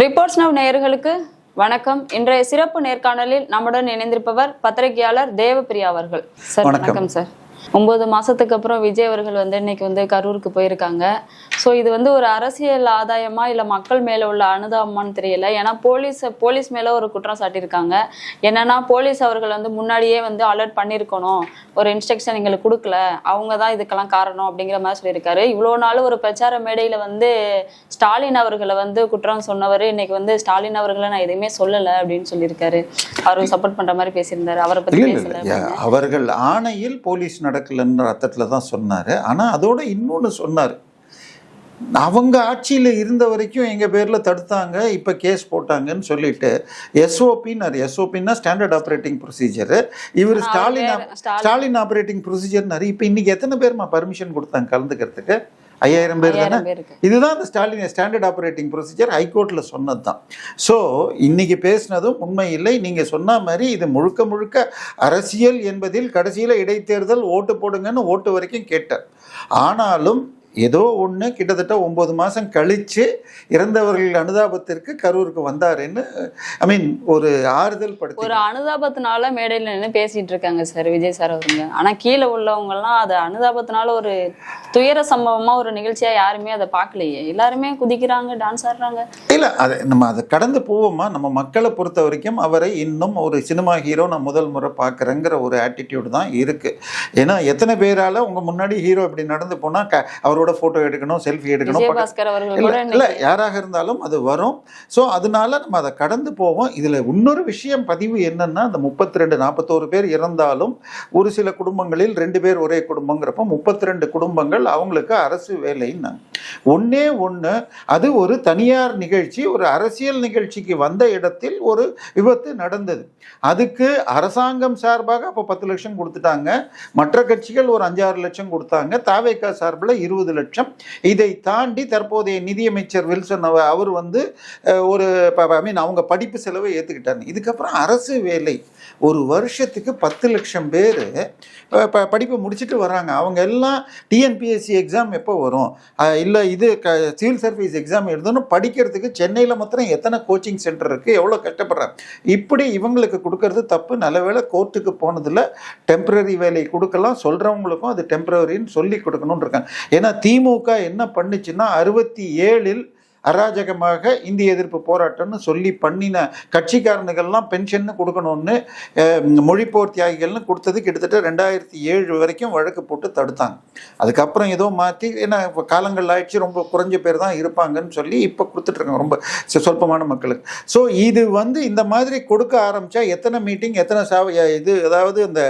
Reports now நேயர்களுக்கு வணக்கம். இன்றைய சிறப்பு நேர்காணலில் நம்முடன் இணைந்திருப்பவர் பத்திரிகையாளர் தேவப்பிரியா அவர்கள். சார் வணக்கம் சார். 9 மாசத்துக்கு அப்புறம் விஜய் அவர்கள் இன்னைக்கு கரூருக்கு போயிருக்காங்க. ஸோ இது ஒரு அரசியல் ஆதாயமா இல்லை மக்கள் மேல உள்ள அனுதாபமானு தெரியல. ஏன்னா போலீஸ் மேல ஒரு குற்றம் சாட்டியிருக்காங்க. என்னன்னா போலீஸ் அவர்கள் முன்னாடியே அலர்ட் பண்ணியிருக்கணும், ஒரு இன்ஸ்ட்ரக்ஷன் எங்களுக்கு கொடுக்கல, அவங்க தான் இதுக்கெல்லாம் காரணம் அப்படிங்கிற மாதிரி சொல்லியிருக்காரு. இவ்வளோ நாள் ஒரு பிரச்சார மேடையில ஸ்டாலின் அவர்களை குற்றம் சொன்னவர் இன்னைக்கு ஸ்டாலின் அவர்களை நான் எதுவுமே சொல்லலை அப்படின்னு சொல்லியிருக்காரு. அவருக்கு சப்போர்ட் பண்ற மாதிரி பேசியிருந்தாரு. அவரை பத்தி பேசல. அவர்கள் ஆணையில் போலீஸ் நடக்கலன்ற அர்த்தத்துல தான் சொன்னாரு. ஆனா அதோட இன்னொன்னு சொன்னாரு, அவங்க ஆட்சியில் இருந்த வரைக்கும் எங்கள் பேரில் தடுத்தாங்க, இப்போ கேஸ் போட்டாங்கன்னு சொல்லிட்டு எஸ்ஓபின்னா ஸ்டாண்டர்ட் ஆப்ரேட்டிங் ப்ரொசீஜரு. இவர் ஸ்டாலின் ஆப்ரேட்டிங் ப்ரொசீஜர்னாரு. இப்போ இன்னைக்கு எத்தனை பேர்மா பர்மிஷன் கொடுத்தாங்க கலந்துக்கிறதுக்கு? 5000 பேர் தானே. இதுதான் அந்த ஸ்டாண்டர்ட் ஆப்ரேட்டிங் ப்ரொசீஜர் ஹைகோர்ட்டில் சொன்னது தான். ஸோ இன்னைக்கு பேசினதும் உண்மை இல்லை. நீங்கள் சொன்ன மாதிரி இது முழுக்க முழுக்க அரசியல் என்பதில் கடைசியில் இடைத்தேர்தல் ஓட்டு போடுங்கன்னு ஓட்டு வரைக்கும் கேட்டார். ஆனாலும் ஏதோ ஒன்று கிட்டத்தட்ட 9 மாதம் கழித்து இறந்தவர்கள் அனுதாபத்திற்கு கரூருக்கு வந்தாருன்னு ஒரு ஆறுதல் படுத்தி ஒரு அனுதாபத்தினால மேடையில் நின்று பேசிட்டு இருக்காங்க சார் விஜய் சார் அவருங்க. ஆனால் கீழே உள்ளவங்கலாம் அதை அனுதாபத்தினால ஒரு துயர சம்பவமாக ஒரு நிகழ்ச்சியாக யாருமே அதை பார்க்கலையே. எல்லாருமே குதிக்கிறாங்க, டான்ஸ் ஆடுறாங்க. இல்லை, நம்ம அதை கடந்து போவோமா? நம்ம மக்களை பொறுத்த வரைக்கும் அவரை இன்னும் ஒரு சினிமா ஹீரோ நான் முதல் முறை பார்க்குறேங்கிற ஒரு ஆட்டிடியூட் தான் இருக்குது. ஏன்னா எத்தனை பேரால் உங்கள் முன்னாடி ஹீரோ இப்படி நடந்து போனால் அவரோட போட்டோ எடுக்கணும், செல்ஃபி எடுக்கணும். இல்லை, யாராக இருந்தாலும் அது வரும். ஸோ அதனால நம்ம அதை கடந்து போவோம். இதில் இன்னொரு விஷயம் பதிவு என்னன்னா, அந்த 42-41 பேர் இறந்தாலும் ஒரு சில குடும்பங்களில் 2 பேர் ஒரே குடும்பங்கிறப்ப 32 குடும்பங்கள் அவங்களுக்கு அரசு வேலைன்னு ஒன்று. அது ஒரு தனியார் நிகழ்ச்சி, ஒரு அரசியல் நிகழ்ச்சிக்கு வந்த இடத்தில் ஒரு விபத்து நடந்தது. அதுக்கு அரசாங்கம் சார்பாக அப்போ 10 லட்சம் கொடுத்துட்டாங்க. மற்ற கட்சிகள் ஒரு 5-6 லட்சம் கொடுத்தாங்க. தாவேகா சார்பில் 20 லட்சம். இதை தாண்டி தற்போதைய நிதியமைச்சர் வில்சன் அவர் ஒரு அவங்க படிப்பு செலவை ஏற்றுக்கிட்டாங்க. இதுக்கப்புறம் அரசு வேலை ஒரு வருஷத்துக்கு 10 லட்சம் பேர் படிப்பு முடிச்சுட்டு வராங்க. அவங்க எல்லாம் டிஎன்பிஎஸ்சி எக்ஸாம் எப்போ வரும், இல்லை இது சிவில் சர்வீஸ் எக்ஸாம் எழுதணும் படிக்கிறதுக்கு சென்னையில் மாத்திரம் எத்தனை கோச்சிங் சென்டர் இருக்குது, எவ்வளோ கஷ்டப்படுறாங்க. இப்படி இவங்களுக்கு கொடுக்கறது தப்பு. நல்ல வேளை கோர்ட்டுக்கு போனதில் டெம்பரரி வேலை கொடுக்கலாம், சொல்கிறவங்களுக்கும் அது டெம்பரரின்னு சொல்லி கொடுக்கணும்னு இருக்காங்க. ஏன்னா திமுக என்ன பண்ணுச்சுன்னா 67 அராஜகமாக இந்திய எதிர்ப்பு போராட்டம்னு சொல்லி பண்ணின கட்சிக்காரனுகள்லாம் பென்ஷன் கொடுக்கணும்னு மொழிப்போர் தியாகிகள்னு கொடுத்தது கிட்டத்தட்ட 2007 வரைக்கும் வழக்கு போட்டு தடுத்தாங்க. அதுக்கப்புறம் ஏதோ மாற்றி ஏன்னா காலங்கள் ஆயிடுச்சு, ரொம்ப குறைஞ்ச பேர் தான் இருப்பாங்கன்னு சொல்லி இப்போ கொடுத்துட்ருக்காங்க ரொம்ப சொற்பமான மக்களுக்கு. ஸோ இது இந்த மாதிரி கொடுக்க ஆரம்பித்தா எத்தனை மீட்டிங், எத்தனை இது அதாவது இந்த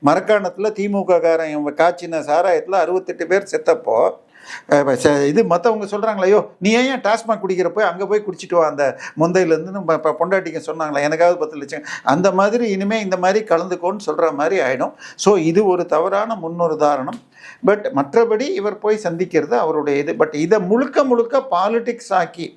மரக்காணத்தில் திமுக காரன் காய்ச்சின சாராயத்தில் 68 பேர் செத்தப்போ இது மற்றவங்க சொல்கிறாங்களா, ஐயோ நீ ஏன் டாஸ்மாக் குடிக்கிறப்போ அங்கே போய் குடிச்சிட்டு வா அந்த முந்தையிலேருந்து பொண்டாட்டிங்க சொன்னாங்களா, எனக்காவது 10 லட்சம். அந்த மாதிரி இனிமேல் இந்த மாதிரி கலந்துக்கோன்னு சொல்கிற மாதிரி ஆகிடும். ஸோ இது ஒரு தவறான முன்னுதாரணம். பட் மற்றபடி இவர் போய் சந்திக்கிறது அவருடைய இது. பட் இதை முழுக்க பாலிடிக்ஸ் ஆக்கி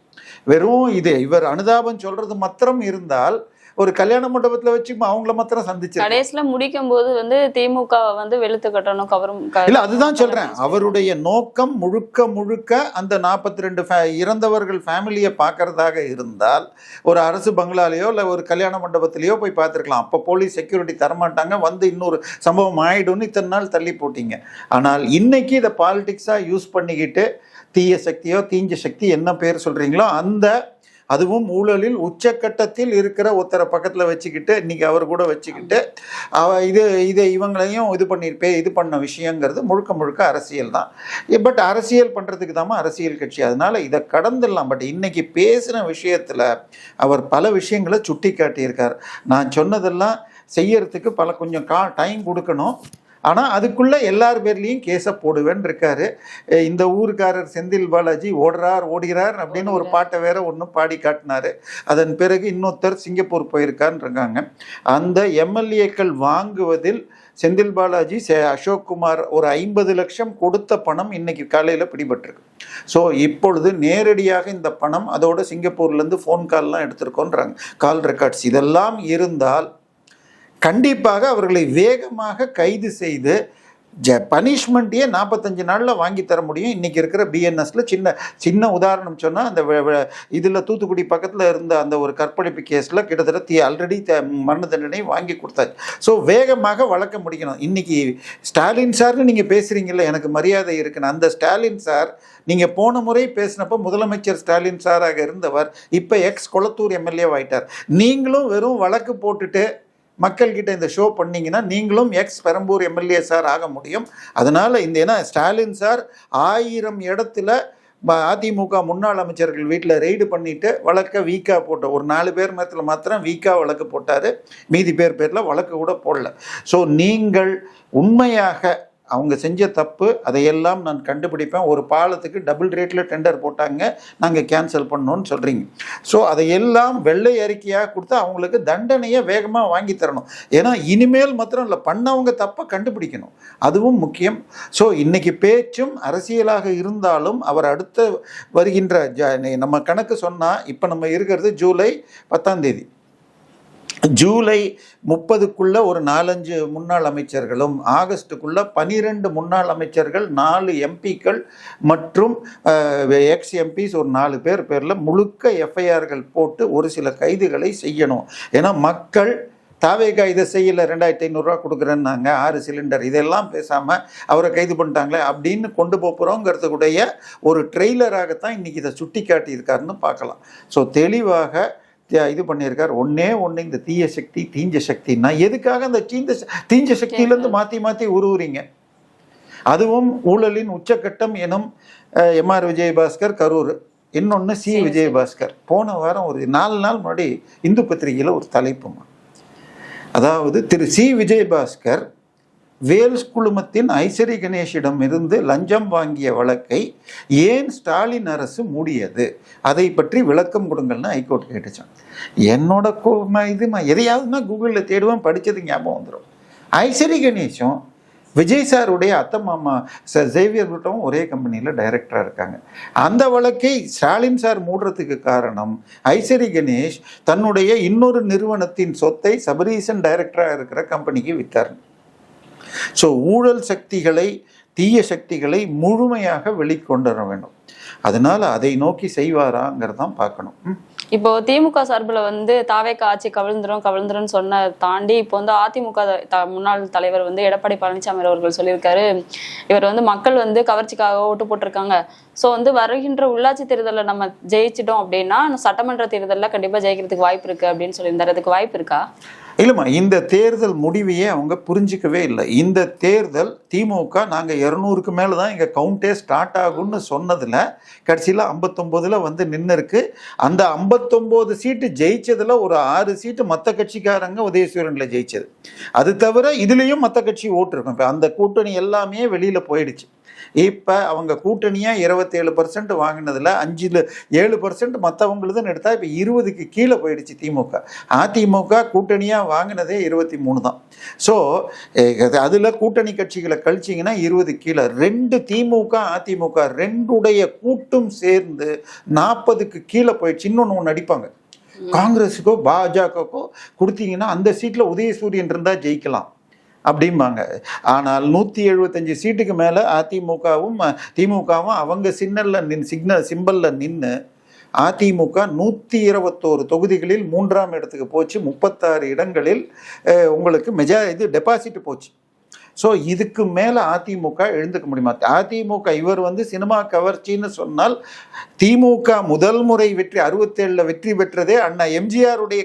வெறும் இது இவர் அனுதாபம் சொல்கிறது மாத்திரம் இருந்தால் ஒரு கல்யாண மண்டபத்தில் வச்சு அவங்கள மாத்திரம் சந்திச்சு கடைசியில முடிக்கும் போது திமுக வெளுத்து கட்டணும் கவரும் இல்ல. அதுதான் சொல்றேன், அவருடைய நோக்கம் முழுக்க அந்த 42 இறந்தவர்கள் ஃபேமிலியை பார்க்கறதாக இருந்தால் ஒரு அரசு பங்களாலேயோ இல்லை ஒரு கல்யாண மண்டபத்திலேயோ போய் பார்த்துருக்கலாம். அப்போ போலீஸ் செக்யூரிட்டி தரமாட்டாங்க, இன்னொரு சம்பவம் ஆயிடும்னு இத்தனை நாள் தள்ளி போட்டீங்க. ஆனால் இன்னைக்கு இதை பாலிடிக்ஸா யூஸ் பண்ணிக்கிட்டு தீய சக்தியோ தீஞ்ச சக்தி என்ன பேர் சொல்றீங்களோ அந்த அதுவும் ஊழலில் உச்சக்கட்டத்தில் இருக்கிற ஒருத்தரை பக்கத்தில் வச்சுக்கிட்டு இன்னைக்கு அவர் கூட வச்சுக்கிட்டு இதை இவங்களையும் இது பண்ண விஷயங்கிறது முழுக்க அரசியல் தான். பட் அரசியல் பண்ணுறதுக்கு தாம அரசியல் கட்சி, அதனால இதை கடந்துடலாம். பட் இன்னைக்கு பேசின விஷயத்தில் அவர் பல விஷயங்களை சுட்டி காட்டியிருக்கார். நான் சொன்னதெல்லாம் செய்யறதுக்கு கொஞ்சம் டைம் கொடுக்கணும். ஆனால் அதுக்குள்ளே எல்லார் பேர்லேயும் கேஸை போடுவேன்னு இருக்காரு. இந்த ஊருக்காரர் செந்தில் பாலாஜி ஓடுகிறார் அப்படின்னு ஒரு பாட்டை வேற ஒன்று பாடி காட்டினாரு. அதன் பிறகு இன்னொருத்தர் சிங்கப்பூர் போயிருக்கான்னு இருக்காங்க. அந்த எம்எல்ஏக்கள் வாங்குவதில் செந்தில் பாலாஜி அசோக்குமார் ஒரு 50 லட்சம் கொடுத்த பணம் இன்னைக்கு காலையில் பிடிபட்டிருக்கு. ஸோ இப்பொழுது நேரடியாக இந்த பணம் அதோட சிங்கப்பூர்லேருந்து ஃபோன் கால்லாம் எடுத்திருக்கோன்றாங்க, கால் ரெக்கார்ட்ஸ். இதெல்லாம் இருந்தால் கண்டிப்பாக அவர்களை வேகமாக கைது செய்து பனிஷ்மெண்ட்டையே 45 நாளில் வாங்கி தர முடியும் இன்றைக்கி இருக்கிற பிஎன்எஸ்ல. சின்ன உதாரணம் சொன்னால், அந்த இதில் தூத்துக்குடி பக்கத்தில் இருந்த அந்த ஒரு கற்பழிப்பு கேஸில் கிட்டத்தட்ட ஆல்ரெடி மரண தண்டனை வாங்கி கொடுத்தாச்சு. ஸோ வேகமாக வளர்க்க முடிக்கணும். இன்றைக்கி ஸ்டாலின் சார்னு நீங்கள் பேசுகிறீங்கள, எனக்கு மரியாதை இருக்குன்னு. அந்த ஸ்டாலின் சார் நீங்கள் போன முறை பேசினப்போ முதலமைச்சர் ஸ்டாலின் சாராக இருந்தவர் இப்போ கொளத்தூர் எம்எல்ஏ ஆயிட்டார். நீங்களும் வெறும் வழக்கு போட்டுட்டு மக்கள்கிட்ட இந்த ஷோ பண்ணீங்கன்னா நீங்களும் பெரம்பூர் எம்எல்ஏ சார் ஆக முடியும். அதனால் ஏன்னா ஸ்டாலின் சார் 1000 இடத்துல அதிமுக முன்னாள் அமைச்சர்கள் வீட்டில் ரெய்டு பண்ணிட்டு வழக்கை வீக்காக போட்ட ஒரு 4 பேர் மேத்தில் மாத்திரம் வீக்காக வழக்கு போட்டார். மீதி பேரில் வழக்கு கூட போடல. ஸோ நீங்கள் உண்மையாக அவங்க செஞ்ச தப்பு அதையெல்லாம் நான் கண்டுபிடிப்பேன். ஒரு பாலத்துக்கு டபுள் ரேட்டில் டெண்டர் போட்டாங்க, நாங்கள் கேன்சல் பண்ணோன்னு சொல்கிறீங்க. ஸோ அதையெல்லாம் வெள்ளை அறிக்கையாக கொடுத்து அவங்களுக்கு தண்டனையை வேகமாக வாங்கி தரணும். ஏன்னா இனிமேல் மாத்திரம் இல்லை, பண்ணவங்க தப்பை கண்டுபிடிக்கணும், அதுவும் முக்கியம். ஸோ இன்றைக்கி பேச்சும் அரசியலாக இருந்தாலும் அவர் அடுத்த வருகின்ற நம்ம கணக்கு சொன்னால், இப்போ நம்ம இருக்கிறது ஜூலை 10 ஜூலை 30க்குள்ள ஒரு 4-5 முன்னாள் அமைச்சர்களும், ஆகஸ்டுக்குள்ள 12 முன்னாள் அமைச்சர்கள், 4 எம்பிக்கள் மற்றும் எம்பிஸ் ஒரு 4 பேரில் முழுக்க எஃப்ஐஆர்கள் போட்டு ஒரு சில கைதுகளை செய்யணும். ஏன்னா மக்கள் தாவேகா இதை செய்யலை, 2500 கொடுக்குறேன்னாங்க, 6 சிலிண்டர், இதெல்லாம் பேசாமல் அவரை கைது பண்ணிட்டாங்களே அப்படின்னு கொண்டு போகிறோங்கிறதுக்குடைய ஒரு ட்ரெய்லராகத்தான் இன்றைக்கி இதை சுட்டி காட்டியிருக்காருன்னு பார்க்கலாம். ஸோ தெளிவாக இது பண்ணியிருக்கார். ஒன்று இந்த தீய சக்தி தீஞ்ச சக்தின்னா எதுக்காக அந்த தீஞ்ச சக்தியிலேருந்து மாற்றி உருவுறீங்க? அதுவும் ஊழலின் உச்சக்கட்டம் எனும் எம்ஆர் விஜயபாஸ்கர் கரூர், இன்னொன்று சி விஜயபாஸ்கர். போன வாரம் ஒரு 4 நாள் முன்னாடி இந்து பத்திரிகையில் ஒரு தலைப்புமா, அதாவது திரு சி விஜயபாஸ்கர் வேல்ஸ் குழுமத்தின் ஐசரி கணேஷிடம் இருந்து லஞ்சம் வாங்கிய வழக்கை ஏன் ஸ்டாலின் அரசு மூடியது, அதை பற்றி விளக்கம் கொடுங்கள்னு ஹைகோர்ட் கேட்டுச்சான். என்னோட எதையாவதுன்னா கூகுளில் தேடுவேன், படித்தது ஞாபகம் வந்துடும். ஐசரி கணேஷும் விஜய் சாருடைய அத்தை மாமா சேவியர் கூட்டம் ஒரே கம்பெனியில் டைரக்டராக இருக்காங்க. அந்த வழக்கை ஸ்டாலின் சார் மூடுறதுக்கு காரணம், ஐசரி கணேஷ் தன்னுடைய இன்னொரு நிறுவனத்தின் சொத்தை சபரீசன் டைரக்டராக இருக்கிற கம்பெனிக்கு விற்றார். ஸோ ஊழல் சக்திகளை, தீய சக்திகளை முழுமையாக வெளிக்கொண்டு வர வேண்டும். அதனால அதை நோக்கி செய்வாராங்கிறதான் பார்க்கணும். இப்போ திமுக சார்பில் தாவேகா ஆட்சி கவிழ்ந்துரும் சொன்ன தாண்டி இப்போ அதிமுக முன்னாள் தலைவர் எடப்பாடி பழனிசாமி அவர்கள் சொல்லியிருக்காரு, இவர் மக்கள் கவர்ச்சிக்காக ஓட்டு போட்டிருக்காங்க. ஸோ வருகின்ற உள்ளாட்சி தேர்தலில் நம்ம ஜெயிச்சிட்டோம் அப்படின்னா சட்டமன்ற தேர்தலில் கண்டிப்பாக ஜெயிக்கிறதுக்கு வாய்ப்பு இருக்கு அப்படின்னு சொல்லியிருந்தாரு. அதுக்கு வாய்ப்பு இருக்கா? இல்லைம்மா, இந்த தேர்தல் முடிவையே அவங்க புரிஞ்சிக்கவே இல்லை. இந்த தேர்தல் திமுக நாங்கள் 200க்கு மேலே தான் எங்கள் கவுண்டே ஸ்டார்ட் ஆகும்னு சொன்னதில் கடைசியில் 59 நின்று இருக்கு. அந்த 59 சீட்டு ஜெயிச்சதில் ஒரு 6 சீட்டு மற்ற கட்சிக்காரங்க உதயசூரனில் ஜெயிச்சது. அது தவிர இதுலேயும் மற்ற கட்சி ஓட்டு இருக்கும். இப்போ அந்த கூட்டணி எல்லாமே வெளியில் போயிடுச்சு. இப்போ அவங்க கூட்டணியாக 27% வாங்கினதில் 7% மற்றவங்களுதுன்னு எடுத்தால் இப்போ 20க்கு கீழே போயிடுச்சு திமுக. அதிமுக கூட்டணியாக வாங்கினதே 23 தான். ஸோ அதில் கூட்டணி கட்சிகளை கழிச்சிங்கன்னா 20 கீழே. 2 திமுக அதிமுக 2உடைய கூட்டும் சேர்ந்து 40க்கு கீழே போயிடுச்சு. இன்னொன்று அடிப்பாங்க, காங்கிரஸுக்கோ பாஜகவுக்கோ கொடுத்தீங்கன்னா அந்த சீட்டில் உதயசூரியன் இருந்தால் ஜெயிக்கலாம் அப்படிம்பாங்க. ஆனால் 175 சீட்டுக்கு மேலே அதிமுகவும் திமுகவும் அவங்க சிம்பலில் நின்று அதிமுக 121 தொகுதிகளில் 3ஆம் இடத்துக்கு போச்சு. 36 இடங்களில் உங்களுக்கு டெபாசிட் போச்சு. ஸோ இதுக்கு மேலே அதிமுக எழுந்துக்க முடியுமா? அதிமுக இவர் சினிமா கவர்ச்சின்னு சொன்னால், திமுக முதல் முறை 67 வெற்றி பெற்றதே அண்ணா எம்ஜிஆருடைய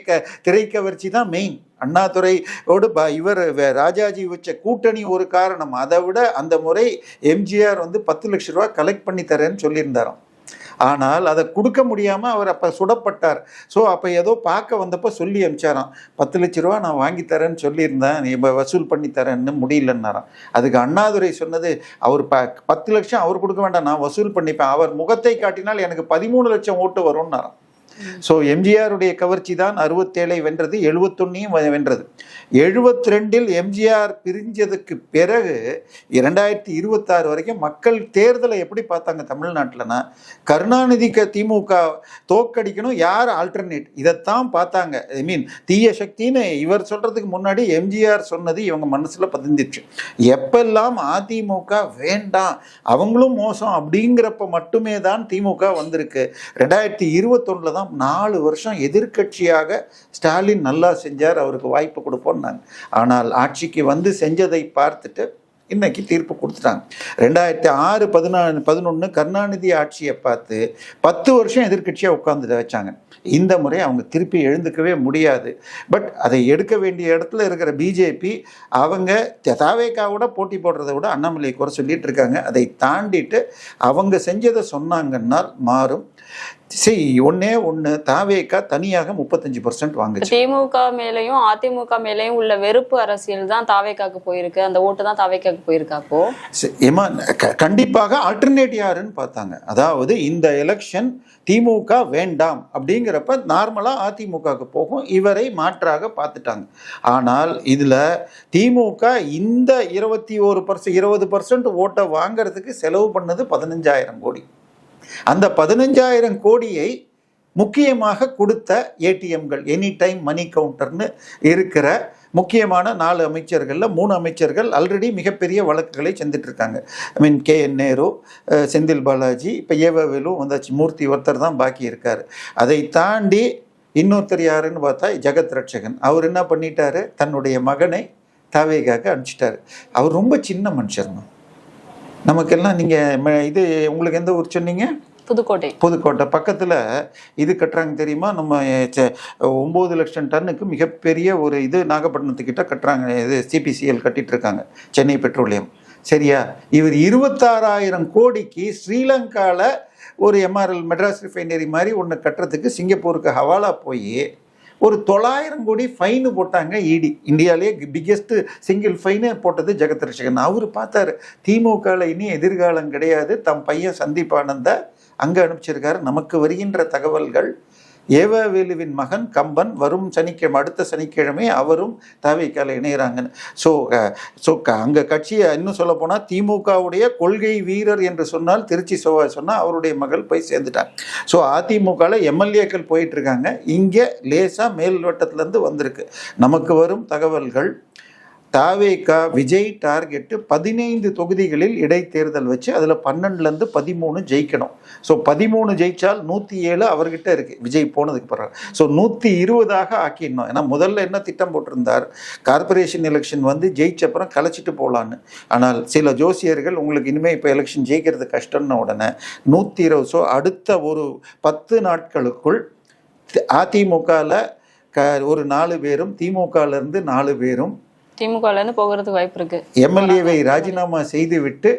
திரை கவர்ச்சி தான் மெயின். அண்ணாதுரையோடு இவர் ராஜாஜி வச்ச கூட்டணி ஒரு காரணம். அதை விட அந்த முறை எம்ஜிஆர் 10 லட்ச ரூபா கலெக்ட் பண்ணி தரேன்னு சொல்லியிருந்தாராம். ஆனால் அதை கொடுக்க முடியாமல் அவர் அப்போ சுடப்பட்டார். ஸோ அப்போ ஏதோ பார்க்க வந்தப்போ சொல்லி அனுப்பிச்சாராம், 10 லட்ச ரூபா நான் வாங்கி தரேன்னு சொல்லியிருந்தேன், நீ வசூல் பண்ணி தரேன்னு முடியலன்னாராம். அதுக்கு அண்ணாதுரை சொன்னது, அவர் 10 லட்சம் அவர் கொடுக்க வேண்டாம், நான் வசூல் பண்ணிப்பேன், அவர் முகத்தை காட்டினால் எனக்கு 13 லட்சம் ஓட்டு வரும்னாராம். ஸோ எம்ஜிஆருடைய கவர்ச்சி தான் 67 வென்றது, 71 வென்றது. 72 எம்ஜிஆர் பிரிஞ்சதுக்கு பிறகு 2026 வரைக்கும் மக்கள் தேர்தலை எப்படி பார்த்தாங்க தமிழ்நாட்டில்னா, கருணாநிதிக்கு திமுக தோக்கடிக்கணும், யார் ஆல்டர்னேட், இதைத்தான் பார்த்தாங்க. ஐ மீன் தீய சக்தின்னு இவர் சொல்றதுக்கு முன்னாடி எம்ஜிஆர் சொன்னது இவங்க மனசுல பதிந்துச்சு. எப்பெல்லாம் அதிமுக வேண்டாம், அவங்களும் மோசம் அப்படிங்கிறப்ப மட்டுமே தான் திமுக வந்திருக்கு. 2021 தான் 4 வருஷம் எதிர்கட்சியாக ஸ்டாலின் நல்லா செஞ்சார், அவருக்கு வாய்ப்பு கொடுப்போம்னாங்க. ஆனால் ஆட்சிக்கு வந்து செஞ்சதை பார்த்துட்டு இன்னைக்கு தீர்ப்பு கொடுத்துட்டாங்க. 2006, 11 கருணாநிதி ஆட்சியை பார்த்து 10 வருஷம் எதிர்கட்சியாக உட்கார்ந்து வச்சாங்க. இந்த முறை அவங்க திருப்பி எழுந்துக்கவே முடியாது. பட் அதை எடுக்க வேண்டிய இடத்துல இருக்கிற பிஜேபி அவங்க தவேகாவோட போட்டி போடுறதை விட அண்ணாமலை குறை சொல்லிட்டு இருக்காங்க. அதை தாண்டிட்டு அவங்க செஞ்சதை சொன்னாங்கன்னா மாறும். சரி, ஒண்ணு தாவேகா தனியாக 35% வாங்குச்சு. திமுக மேலையும் அதிமுக மேலையும் உள்ள வெறுப்பு அரசியல் தான் தாவேகாக்கு போயிருக்கு, அந்த ஓட்டு தான் தாவேகாக்கு போயிருக்காப்போ. ஏமா கண்டிப்பாக ஆல்டர்னேட் யாருன்னு பார்த்தாங்க. அதாவது இந்த எலெக்ஷன் திமுக வேண்டாம் அப்படிங்கிறப்ப நார்மலா அதிமுகவுக்கு போகும், இவரை மாற்றாக பார்த்துட்டாங்க. ஆனால் இதுல திமுக இந்த 20% ஓட்டை வாங்கிறதுக்கு செலவு பண்ணது 15,000 கோடி. அந்த 15,000 கோடியை முக்கியமாக கொடுத்த ஏடிஎம்கள், எனி டைம் மணி கவுண்டர்னு இருக்கிற முக்கியமான 4 அமைச்சர்களில் 3 அமைச்சர்கள் ஆல்ரெடி மிகப்பெரிய வழக்குகளை செஞ்சுட்டு இருக்காங்க. ஐ மீன் KN நேரு, செந்தில் பாலாஜி, இப்போ ஏவவேலு வந்தாச்சு, மூர்த்தி ஒருத்தர் தான் பாக்கி இருக்கார். அதை தாண்டி இன்னொருத்தர் யாருன்னு பார்த்தா ஜெகத் ரட்சகன். அவர் என்ன பண்ணிட்டாரு, தன்னுடைய மகனை தாவேகாக்கு அனுப்பிச்சிட்டாரு. அவர் ரொம்ப சின்ன மனுஷர்மா. நமக்கெல்லாம் நீங்கள் இது உங்களுக்கு எந்த ஊர் சொன்னீங்க? புதுக்கோட்டை பக்கத்தில் இது கட்டுறாங்க தெரியுமா? நம்ம 9 லட்சம் டன்னுக்கு மிகப்பெரிய ஒரு இது நாகப்பட்டினத்துக்கிட்ட கட்டுறாங்க. இது CPCL கட்டிட்டு இருக்காங்க, சென்னை பெட்ரோலியம். சரியா? இவர் 26,000 கோடிக்கு ஸ்ரீலங்காவில் ஒரு MRL மெட்ராஸ் ரிஃபைனரி மாதிரி ஒன்று கட்டுறதுக்கு சிங்கப்பூருக்கு ஹவாலா போய் ஒரு 900 கோடி ஃபைனு போட்டாங்க. இடி இந்தியாவிலே பிக்கெஸ்ட் சிங்கிள் ஃபைனு போட்டது ஜெகத் ரட்சகன். அவர் பார்த்தாரு திமுகவில் இனி எதிர்காலம் கிடையாது, தம் பையன் சந்தீப் ஆனந்த அங்கே அனுப்பிச்சிருக்காரு. நமக்கு வருகின்ற தகவல்கள் ஏவவேலுவின் மகன் கம்பன் வரும் அடுத்த சனிக்கிழமை அவரும் தவிகால இணைகிறாங்கன்னு. ஸோ அங்கே கட்சியை இன்னும் சொல்ல போனால் திமுகவுடைய கொள்கை வீரர் என்று சொன்னால் திருச்சி சொன்னால் அவருடைய மகள் போய் சேர்ந்துட்டாங்க. ஸோ அதிமுகவில் MLAக்கள் போயிட்டு இருக்காங்க. இங்கே லேசாக மேல் வட்டத்திலேருந்து வந்திருக்கு. நமக்கு வரும் தகவல்கள் தாவேகா விஜய் டார்கெட்டு 15 தொகுதிகளில் இடைத்தேர்தல் வச்சு அதில் 12லேருந்து 13 ஜெயிக்கணும். ஸோ 13 ஜெயிச்சால் 107 அவர்கிட்ட இருக்கு விஜய் போனதுக்கு பிறகு. ஸோ 120 ஆக்கிடணும். ஏன்னா முதல்ல என்ன திட்டம் போட்டிருந்தார், கார்பரேஷன் எலெக்ஷன் வந்து ஜெயிச்சப்புறம் கலைச்சிட்டு போகலான்னு. ஆனால் சில ஜோசியர்கள் உங்களுக்கு இனிமேல் இப்போ எலெக்ஷன் ஜெயிக்கிறது கஷ்டம்னு உடனே 120. ஸோ அடுத்த ஒரு 10 நாட்களுக்குள் அதிமுகவில் ஒரு 4 பேரும் திமுகலேருந்து 4 பேரும் திமுகலேருந்து போகிறதுக்கு வாய்ப்பு இருக்கு. MLAவை ராஜினாமா செய்துவிட்டு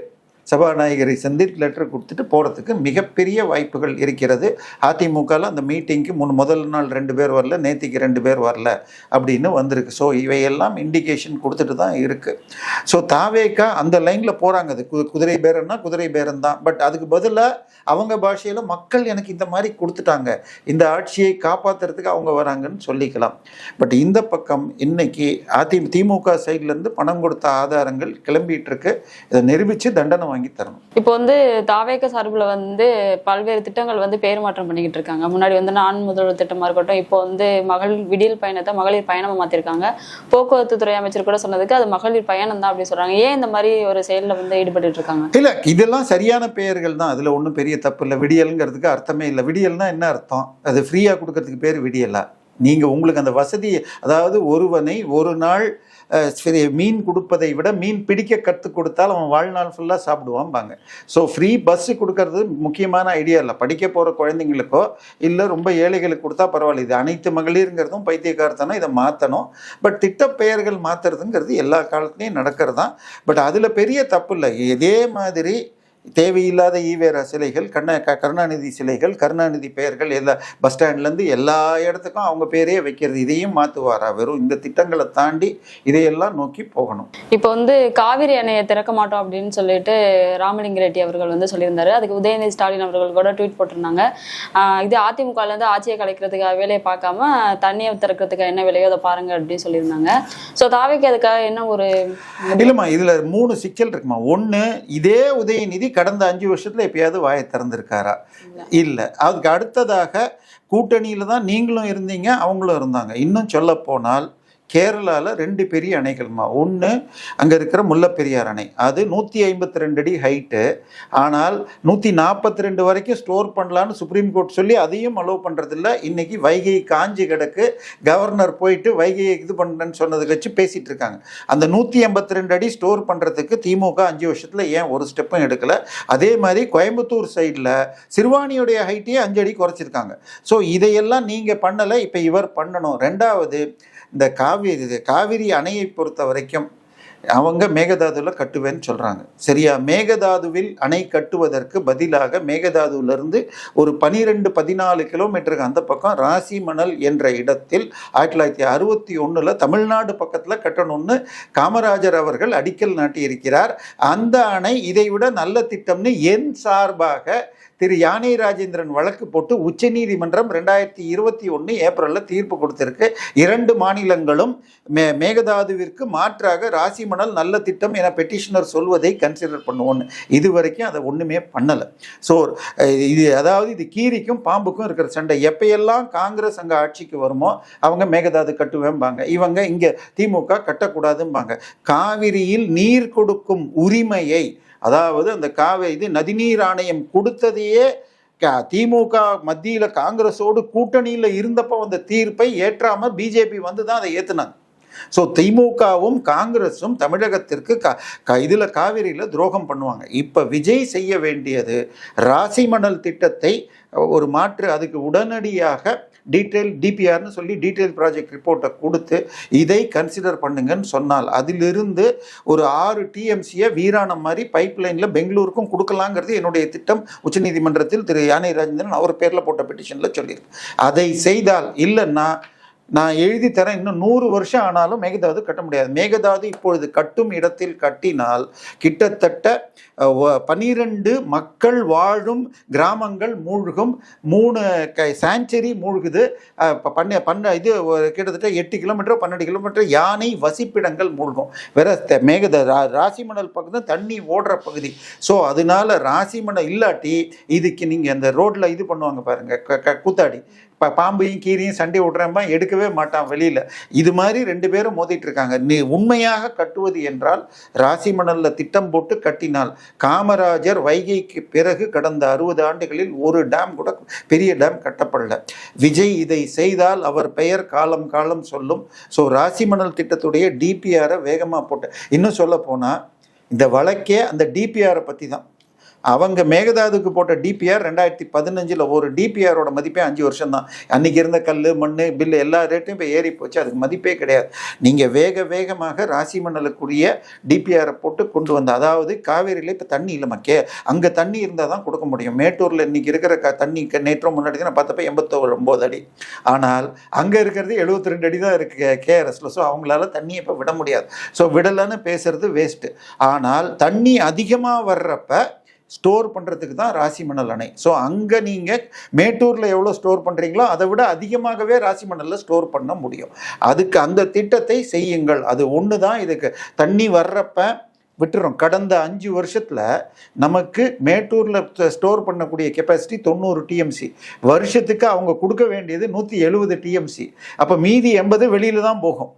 சபாநாயகரை சந்தித்து லெட்டர் கொடுத்துட்டு போகிறதுக்கு மிகப்பெரிய வாய்ப்புகள் இருக்கிறது. அதிமுகவில் அந்த மீட்டிங்க்கு முதல் நாள் 2 பேர் வரல, நேத்திக்கு 2 பேர் வரல அப்படின்னு வந்திருக்கு. ஸோ இவையெல்லாம் இண்டிகேஷன் கொடுத்துட்டு தான் இருக்குது. ஸோ தாவேகா அந்த லைனில் போகிறாங்க. அது குதிரை பேரன்னா குதிரை பேரம் தான். பட் அதுக்கு பதிலாக அவங்க பாஷையில் மக்கள் எனக்கு இந்த மாதிரி கொடுத்துட்டாங்க, இந்த ஆட்சியை காப்பாற்றுறதுக்கு அவங்க வராங்கன்னு சொல்லிக்கலாம். பட் இந்த பக்கம் இன்னைக்கு திமுக சைட்லேருந்து பணம் கொடுத்த ஆதாரங்கள் கிளம்பிட்டு இருக்கு. இதை நிரூபித்து தண்டனை வாங்கி தரணும். இப்போ வந்து தாவேக சார்பில் வந்து பல்வேறு திட்டங்கள் வந்து பேர் மாற்றம் பண்ணிக்கிட்டு இருக்காங்க. முன்னாடி வந்து நான் முதல்வர் திட்டமா இருக்கட்டும், இப்போ வந்து மகளிர் விடியல் பயணத்தை மகளிர் பயணமா மாத்திருக்காங்க. போக்குவரத்து துறை அமைச்சர் கூட சொன்னதுக்கு அது மகளிர் பயணம் தான் அப்படின்னு சொல்றாங்க. ஏன் இந்த மாதிரி ஒரு செயலில் வந்து ஈடுபட்டு இருக்காங்க? இல்ல, இதெல்லாம் சரியான பெயர்கள் தான், அதுல ஒன்றும் பெரிய தப்பு இல்லை. விடியல்ங்கிறதுக்கு அர்த்தமே இல்லை. விடியல்னா என்ன அர்த்தம்? அது ஃப்ரீயா கொடுக்கறதுக்கு பேர் விடியலா? நீங்க உங்களுக்கு அந்த வசதி, அதாவது ஒருவனை ஒரு நாள் மீன் கொடுப்பதை விட மீன் பிடிக்க கற்றுக் கொடுத்தால் அவன் வாழ்நாள் ஃபுல்லாக சாப்பிடுவான்பாங்க. ஸோ ஃப்ரீ பஸ்ஸு கொடுக்கறது முக்கியமான ஐடியா இல்லை. படிக்க போகிற குழந்தைங்களுக்கோ இல்லை ரொம்ப ஏழைகளுக்கு கொடுத்தா பரவாயில்ல. இது அனைத்து மகளிருங்கிறதும் பைத்தியக்காரத்தானே, இதை மாற்றணும். பட் திட்ட பெயர்கள் மாற்றுறதுங்கிறது எல்லா காலத்துலேயும் நடக்கிறது தான். பட் அதில் பெரிய தப்பு இல்லை. இதே மாதிரி தேவையில்லாத ஈவேரா சிலைகள், கருணாநிதி சிலைகள், கருணாநிதி பெயர்கள் எல்லா பஸ் ஸ்டாண்ட்லேருந்து எல்லா இடத்துக்கும் அவங்க பேரே வைக்கிறது, இதையும் மாற்றுவாரா? வெறும் இந்த திட்டங்களை தாண்டி இதையெல்லாம் நோக்கி போகணும். இப்போ வந்து காவிரி அணையை திறக்க மாட்டோம் அப்படின்னு சொல்லிட்டு ராமலிங்க ரெட்டி அவர்கள் வந்து சொல்லியிருந்தாரு. அதுக்கு உதயநிதி ஸ்டாலின் அவர்கள் கூட ட்வீட் போட்டிருந்தாங்க. இது அதிமுகலேருந்து ஆட்சியை கலைக்கிறதுக்காக வேலையை பார்க்காம தண்ணியை திறக்கிறதுக்காக என்ன வேலையோ அதை பாருங்க அப்படின்னு சொல்லியிருந்தாங்க. ஸோ தாவேக்கு அதுக்காக என்ன ஒரு இல்லைம்மா, இதில் 3 சிக்கல் இருக்குமா. ஒன்று, இதே உதயநிதி கடந்த 5 வருஷத்துல எப்பயாவது வாயை திறந்திருக்காரா? இல்லை. அதுக்கு அடுத்ததாக கூட்டணியில தான் நீங்களும் இருந்தீங்க, அவங்களும் இருந்தாங்க. இன்னும் சொல்ல போனால் கேரளாவில் 2 பெரிய அணைகள்மா. ஒன்று அங்கே இருக்கிற முல்லைப்பெரியார் அணை, அது 152 அடி ஹைட்டு. ஆனால் 142 வரைக்கும் ஸ்டோர் பண்ணலான்னு சுப்ரீம் கோர்ட் சொல்லி அதையும் அலோவ் பண்ணுறதில்ல. இன்னைக்கு வைகை காஞ்சி கிடக்கு, கவர்னர் போயிட்டு வைகையை இது பண்ணுறேன்னு சொன்னதுக்கு வச்சு பேசிகிட்டு இருக்காங்க. அந்த 182 அடி ஸ்டோர் பண்ணுறதுக்கு திமுக 5 வருஷத்தில் ஏன் ஒரு ஸ்டெப்பும் எடுக்கலை? அதே மாதிரி கோயம்புத்தூர் சைடில் சிறுவாணியுடைய ஹைட்டையே 5 அடி குறைச்சிருக்காங்க. ஸோ இதையெல்லாம் நீங்கள் பண்ணலை, இப்போ இவர் பண்ணணும். ரெண்டாவது, இந்த காவிரி அணையை பொறுத்த வரைக்கும் அவங்க மேகதாதுவில் கட்டுவேன்னு சொல்கிறாங்க. சரியா? மேகதாதுவில் அணை கட்டுவதற்கு பதிலாக மேகதாதுவிலிருந்து ஒரு 12-14 கிலோமீட்டருக்கு அந்த பக்கம் ராசிமணல் என்ற இடத்தில் 1961 தமிழ்நாடு பக்கத்தில் கட்டணும்னு காமராஜர் அவர்கள் அடிக்கல் நாட்டியிருக்கிறார். அந்த அணை இதைவிட நல்ல திட்டம்னு என் சார்பாக திரு யானை ராஜேந்திரன் வழக்கு போட்டு உச்சநீதிமன்றம் 2021 ஏப்ரலில் தீர்ப்பு கொடுத்திருக்கு. 2 மாநிலங்களும் மேகதாதுவிற்கு மாற்றாக ராசிமணல் நல்ல திட்டம் என பெட்டிஷனர் சொல்வதை கன்சிடர் பண்ணுவோன்னு. இது வரைக்கும் அதை ஒன்றுமே பண்ணலை. ஸோ இது அதாவது இது கீரிக்கும் பாம்புக்கும் இருக்கிற சண்டை. எப்பையெல்லாம் காங்கிரஸ் அங்கே ஆட்சிக்கு வருமோ அவங்க மேகதாது கட்டுவேம்பாங்க, இவங்க இங்கே திமுக கட்டக்கூடாதும்பாங்க. காவிரியில் நீர் கொடுக்கும் உரிமையை, அதாவது அந்த இது நதிநீர் ஆணையம் கொடுத்ததையே திமுக மத்தியில் காங்கிரஸோடு கூட்டணியில் இருந்தப்போ அந்த தீர்ப்பை ஏற்றாமல் பிஜேபி வந்து தான் அதை ஏற்றுனாங்க. ஸோ திமுகவும் காங்கிரஸும் தமிழகத்திற்கு இதில் காவிரியில் துரோகம் பண்ணுவாங்க. இப்போ விஜய் செய்ய வேண்டியது ராசிமணல் திட்டத்தை ஒரு மாற்று, அதுக்கு உடனடியாக டிபிஆர்னு சொல்லி டீட்டெயில் ப்ராஜெக்ட் ரிப்போர்ட்டை கொடுத்து இதை கன்சிடர் பண்ணுங்கன்னு சொன்னால் அதிலிருந்து ஒரு 6 டிஎம்சியை வீராணம் மாதிரி பைப் லைனில் பெங்களூருக்கும் கொடுக்கலாங்கிறது என்னுடைய திட்டம். உச்சநீதிமன்றத்தில் திரு யானை ராஜேந்திரன் அவர் பேரில் போட்ட பெட்டிஷனில் சொல்லியிருக்கு. அதை செய்தால், இல்லைன்னா நான் எழுதி தரேன், இன்னும் 100 வருஷம் ஆனாலும் மேகதாது கட்ட முடியாது. மேகதாது இப்பொழுது கட்டும் இடத்தில் கட்டினால் கிட்டத்தட்ட 12 மக்கள் வாழும் கிராமங்கள் மூழ்கும், 3 சாங்சுரி மூழ்குது, இது கிட்டத்தட்ட 8 கிலோமீட்டர் 12 கிலோமீட்டர் யானை வசிப்பிடங்கள் மூழ்கும். வேற ராசிமணல் பக்கத்தில் தண்ணி ஓடுற பகுதி. ஸோ அதனால ராசிமணல் இல்லாட்டி இதுக்கு நீங்கள் அந்த ரோட்டில் இது பண்ணுவாங்க பாருங்க, கூத்தாடி பாம்பையும் கீரியும் சண்டை விட்றேன்பா, எடுக்கவே மாட்டான் வெளியில். இது மாதிரி 2 பேரும் மோதிட்டு இருக்காங்க. நீ உண்மையாக கட்டுவது என்றால் ராசிமணலில் திட்டம் போட்டு கட்டினால், காமராஜர் வைகைக்கு பிறகு கடந்த 60 ஆண்டுகளில் ஒரு டேம் கூட பெரிய டேம் கட்டப்படல. விஜய் இதை செய்தால் அவர் பெயர் காலம் சொல்லும். ஸோ ராசிமணல் திட்டத்துடைய டிபிஆரை வேகமாக போட்டு, இன்னும் சொல்ல போனால் இந்த வழக்கே அந்த டிபிஆரை பற்றி தான். அவங்க மேகதாதுக்கு போட்ட டிபிஆர் 2015 ஒரு டிபிஆரோட மதிப்பே 5 வருஷம் தான். அன்றைக்கி இருந்த கல் மண் பில்லு எல்லா ரேட்டும் இப்போ ஏறி போச்சு, அதுக்கு மதிப்பே கிடையாது. நீங்கள் வேகமாக ராசிமணலுக்குரிய டிபிஆரை போட்டு கொண்டு வந்த, அதாவது காவேரியில் இப்போ தண்ணி இல்லை மக்கே, அங்கே தண்ணி இருந்தால் தான் கொடுக்க முடியும். மேட்டூரில் இன்றைக்கி இருக்கிற தண்ணி நேற்றம் முன்னாடி நான் பார்த்தப்ப 89 அடி, ஆனால் அங்கே இருக்கிறது 72 அடி தான் இருக்குது கேஆர்எஸில். ஸோ அவங்களால தண்ணியை இப்போ விட முடியாது. ஸோ விடலைன்னு பேசுறது வேஸ்ட்டு. ஆனால் தண்ணி அதிகமாக வர்றப்ப ஸ்டோர் பண்ணுறதுக்கு தான் ராசிமணல் அணை. ஸோ அங்கே நீங்கள் மேட்டூரில் எவ்வளோ ஸ்டோர் பண்ணுறீங்களோ அதை விட அதிகமாகவே ராசிமணலில் ஸ்டோர் பண்ண முடியும். அதுக்கு அந்த திட்டத்தை செய்யுங்கள். அது ஒன்று தான். இதுக்கு தண்ணி வர்றப்ப விட்டுறோம். கடந்த 5 வருஷத்தில் நமக்கு மேட்டூரில் ஸ்டோர் பண்ணக்கூடிய கெப்பாசிட்டி 90 டிஎம்சி, வருஷத்துக்கு அவங்க கொடுக்க வேண்டியது 170 டிஎம்சி. அப்போ மீதி 80 வெளியில் தான் போகும்.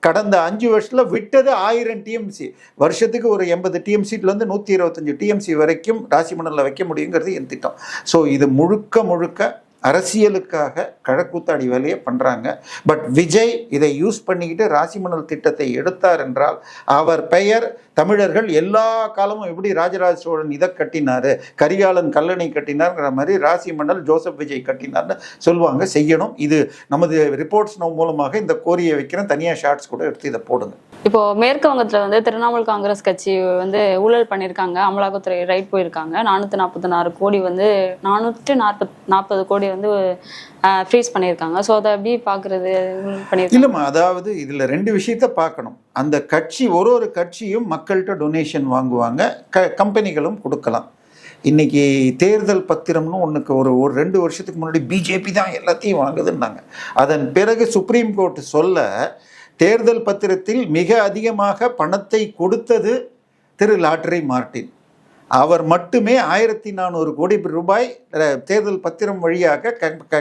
கடந்த 5 வருஷத்தில் விட்டது 1000 டிஎம்சி, வருஷத்துக்கு ஒரு 80 டிஎம்சிலேருந்து 125 டிஎம்சி வரைக்கும் ராசிமணலில் வைக்க முடியுங்கிறது என் திட்டம். ஸோ இது முழுக்க அரசியலுக்காக கழக்கூத்தாடி வேலையை பண்ணுறாங்க. பட் விஜய் இதை யூஸ் பண்ணிக்கிட்டு ராசிமணல் திட்டத்தை எடுத்தார் என்றால் அவர் பெயர் தமிழர்கள் எல்லா காலமும் எப்படி ராஜராஜ சோழன் இதை கட்டினார், கரிகாலன் கல்லணை கட்டினார்ங்கிற மாதிரி ராசிமணல் ஜோசப் விஜய் கட்டினார்னு சொல்லுவாங்க. செய்யணும். இது நமது ரிப்போர்ட்ஸ் மூலமாக இந்த கோரியை வைக்கிறேன். தனியாக ஷார்ட்ஸ் கூட எடுத்து இதை போடுங்க. இப்போ மேற்கு வங்கத்துல வந்து திரிணாமுல் காங்கிரஸ் கட்சி வந்து ஊழல் பண்ணியிருக்காங்க, அமலாக்கத்துறை ரைட் போயிருக்காங்க. 446 கோடி வந்து 440 கோடி வந்து ஃப்ரீஸ் பண்ணியிருக்காங்க. ஸோ அதை எப்படி பார்க்குறது பண்ணியிருக்காங்க? இல்லைம்மா, அதாவது இதில் 2 விஷயத்த பார்க்கணும். அந்த கட்சி ஒரு கட்சியும் மக்கள்கிட்ட டொனேஷன் வாங்குவாங்க, கம்பெனிகளும் கொடுக்கலாம். இன்னைக்கு தேர்தல் பத்திரம்னு ஒன்றுக்கு ஒரு 2 வருஷத்துக்கு முன்னாடி பிஜேபி தான் எல்லாத்தையும் வாங்குதுன்னாங்க. அதன் பிறகு சுப்ரீம் கோர்ட் சொல்ல தேர்தல் பத்திரத்தில் மிக அதிகமாக பணத்தை கொடுத்தது திரு லாட்டரி மார்டின். அவர் மட்டுமே 1400 கோடி ரூபாய் தேர்தல் பத்திரம் வழியாக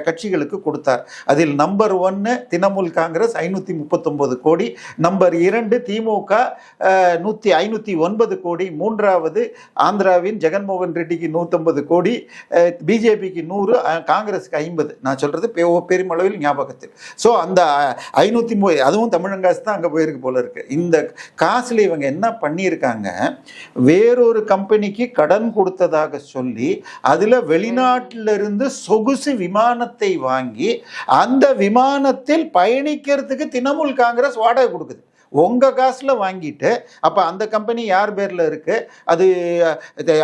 கட்சிகளுக்கு கொடுத்தார். அதில் நம்பர் 1 திரிணாமுல் காங்கிரஸ் 539 கோடி, நம்பர் 2 திமுக 509 கோடி, 3வது ஆந்திராவின் ஜெகன்மோகன் ரெட்டிக்கு 150 கோடி, பிஜேபிக்கு 100, காங்கிரஸுக்கு 50. நான் சொல்றது பெருமளவில் ஞாபகத்தில். ஸோ அந்த 530 அதுவும் தமிழங்காசு தான் அங்கே போயிருக்கு போல இருக்கு. இந்த காசுல இவங்க என்ன பண்ணியிருக்காங்க, வேறொரு கம்பெனிக்கு கடன் கொடுத்ததாக சொல்லி அதுல வெளிநாட்டிலிருந்து சொகுசு விமானத்தை வாங்கி அந்த விமானத்தில் பயணிக்கிறதுக்கு திரிணாமுல் காங்கிரஸ் வாடகை கொடுக்குது. உங்க காசுல வாங்கிட்டு அப்ப அந்த கம்பெனி யார் பேர்ல இருக்கு, அது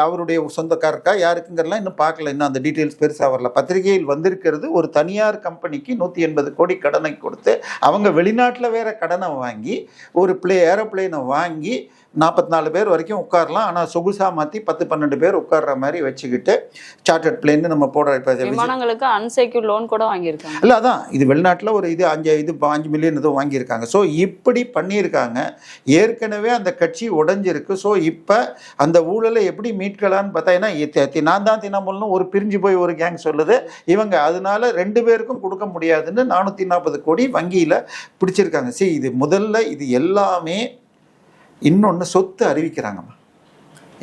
அவருடைய சொந்தக்காரருக்கா யாருக்குங்கிறலாம் இன்னும் பார்க்கல, இன்னும் அந்த டீட்டெயில்ஸ் பெருசா வரல. பத்திரிகையில் வந்திருக்கிறது ஒரு தனியார் கம்பெனிக்கு 180 கோடி கடனை கொடுத்து அவங்க வெளிநாட்டில் வேற கடனை வாங்கி ஒரு ஏரோப்ளேனை வாங்கி 44 பேர் வரைக்கும் உட்காரலாம், ஆனால் சொகுசா மாற்றி 10-12 பேர் உட்கார்ற மாதிரி வச்சுக்கிட்டு சார்ட்டர்ட் பிளேன் நம்ம போடுற விமானங்களுக்கு அன்செக்யூர்ட் லோன் கூட வாங்கியிருக்காங்க. இல்லை, அதான் இது வெளிநாட்டில் ஒரு 5 மில்லியன் ஏதோ வாங்கியிருக்காங்க. ஸோ இப்படி பண்ணியிருக்காங்க. ஏற்கனவே அந்த கட்சி உடைஞ்சிருக்கு. ஸோ இப்போ அந்த ஊழலை எப்படி மீட்கலான்னு பார்த்தா, ஏன்னா நான் தான் தினமுல்னு ஒரு பிரிஞ்சு போய் ஒரு கேங் சொல்லுது, இவங்க அதனால 2 பேருக்கும் கொடுக்க முடியாதுன்னு 440 கோடி வங்கியில் பிடிச்சிருக்காங்க. சரி, இது முதல்ல இது எல்லாமே இன்னொன்று சொத்து அறிவிக்கிறாங்கம்மா.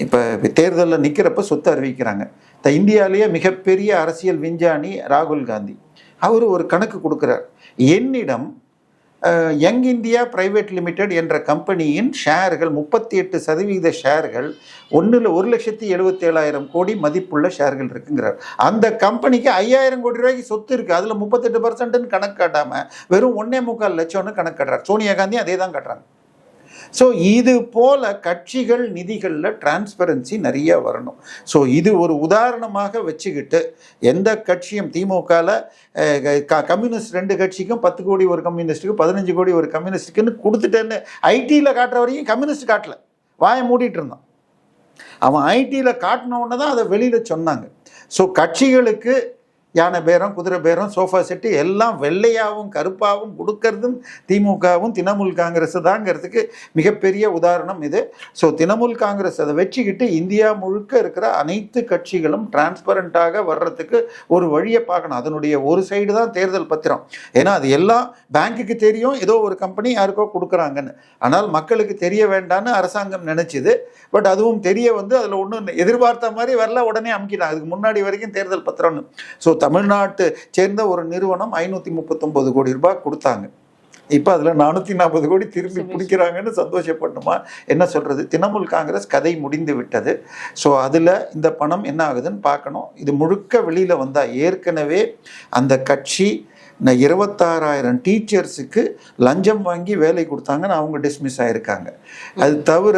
இப்போ தேர்தலில் நிற்கிறப்ப சொத்து அறிவிக்கிறாங்க. இந்தியாவிலேயே மிகப்பெரிய அரசியல் விஞ்ஞானி ராகுல் காந்தி அவர் ஒரு கணக்கு கொடுக்குறார். என்னிடம் யங் இந்தியா பிரைவேட் லிமிடெட் என்ற கம்பெனியின் ஷேர்கள் 38% ஷேர்கள் 1,77,000 கோடி மதிப்புள்ள ஷேர்கள் இருக்குங்கிறார். அந்த கம்பெனிக்கு 5,000 கோடி ரூபாய்க்கு சொத்து இருக்கு. அதில் 38% கணக்கு காட்டாமல் வெறும் 1.25 லட்சம்னு கணக்கு காட்டுறாரு. சோனியா காந்தி அதே தான் காட்டுறாங்க. ஸோ இது போல கட்சிகள் நிதிகளில் டிரான்ஸ்பரன்சி நிறைய வரணும். ஸோ இது ஒரு உதாரணமாக வச்சுக்கிட்டு எந்த கட்சியும் திமுகவில் கம்யூனிஸ்ட் 2 கட்சிக்கும் 10 கோடி ஒரு கம்யூனிஸ்ட்டுக்கு, 15 கோடி ஒரு கம்யூனிஸ்ட்டுக்குன்னு கொடுத்துட்டேன்னு ஐடியில் காட்டுற வரைக்கும் கம்யூனிஸ்ட் காட்டல, வாயை மூடிட்டு இருந்தான். அவன் ஐடியில் காட்டினவுடனே தான் அதை வெளியில் சொன்னாங்க. ஸோ கட்சிகளுக்கு யானை பேரம், குதிரை பேரம், சோஃபா செட்டு எல்லாம் வெள்ளையாகவும் கருப்பாகவும் கொடுக்கறதும் திமுகவும் திரிணாமுல் காங்கிரஸ் தாங்கிறதுக்கு மிகப்பெரிய உதாரணம் இது. ஸோ திரிணாமுல் காங்கிரஸ் அதை வச்சுக்கிட்டு இந்தியா முழுக்க இருக்கிற அனைத்து கட்சிகளும் டிரான்ஸ்பரண்டாக வர்றதுக்கு ஒரு வழியை பார்க்கணும். அதனுடைய ஒரு சைடு தான் தேர்தல் பத்திரம். ஏன்னா அது எல்லாம் பேங்க்குக்கு தெரியும், ஏதோ ஒரு கம்பெனி யாருக்கோ கொடுக்குறாங்கன்னு. ஆனால் மக்களுக்கு தெரிய வேண்டான்னு அரசாங்கம் நினைச்சுது. பட் அதுவும் தெரிய வந்து அதில் ஒன்றும் எதிர்பார்த்த மாதிரி வரல, உடனே அமுக்கிட்டாங்க. அதுக்கு முன்னாடி வரைக்கும் தேர்தல் பத்திரம்னு. ஸோ தமிழ்நாட்டு சேர்ந்த ஒரு நிறுவனம் 539 கோடி ரூபாய் கொடுத்தாங்க. இப்போ அதில் 440 கோடி திருப்பி பிடிக்கிறாங்கன்னு சந்தோஷப்படணுமா? என்ன சொல்கிறது, திரிணாமுல் காங்கிரஸ் கதை முடிந்து விட்டது. ஸோ அதில் இந்த பணம் என்ன ஆகுதுன்னு பார்க்கணும். இது முழுக்க வெளியில் வந்தால் ஏற்கனவே அந்த கட்சி 26,000 டீச்சர்ஸுக்கு லஞ்சம் வாங்கி வேலை கொடுத்தாங்கன்னு அவங்க டிஸ்மிஸ் ஆகிருக்காங்க. அது தவிர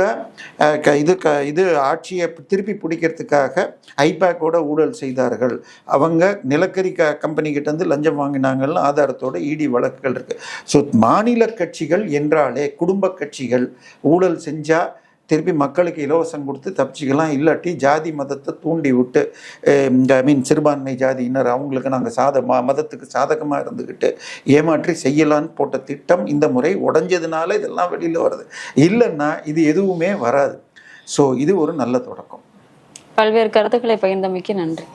இது ஆட்சியை திருப்பி பிடிக்கிறதுக்காக ஐபேக்கோட ஊழல் செய்தார்கள், அவங்க நிலக்கரி கம்பெனிக்கிட்டேருந்து லஞ்சம் வாங்கினாங்கன்னு ஆதாரத்தோட இடி வழக்குகள் இருக்குது. ஸோ மாநில கட்சிகள் என்றாலே குடும்ப கட்சிகள் ஊழல் செஞ்சால் திருப்பி மக்களுக்கு இலவசம் கொடுத்து தப்பிச்சிக்கலாம். இல்லாட்டி ஜாதி மதத்தை தூண்டி விட்டு சிறுபான்மை ஜாதியினர் அவங்களுக்கு நாங்கள் மதத்துக்கு சாதகமாக இருந்துக்கிட்டு ஏமாற்றி செய்யலான்னு போட்ட திட்டம் இந்த முறை உடைஞ்சதுனால இதெல்லாம் வெளியில் வருது. இல்லைன்னா இது எதுவுமே வராது. ஸோ இது ஒரு நல்ல தொடக்கம். பல்வேறு கருத்துக்களை பகிர்ந்தமைக்கு நன்றி.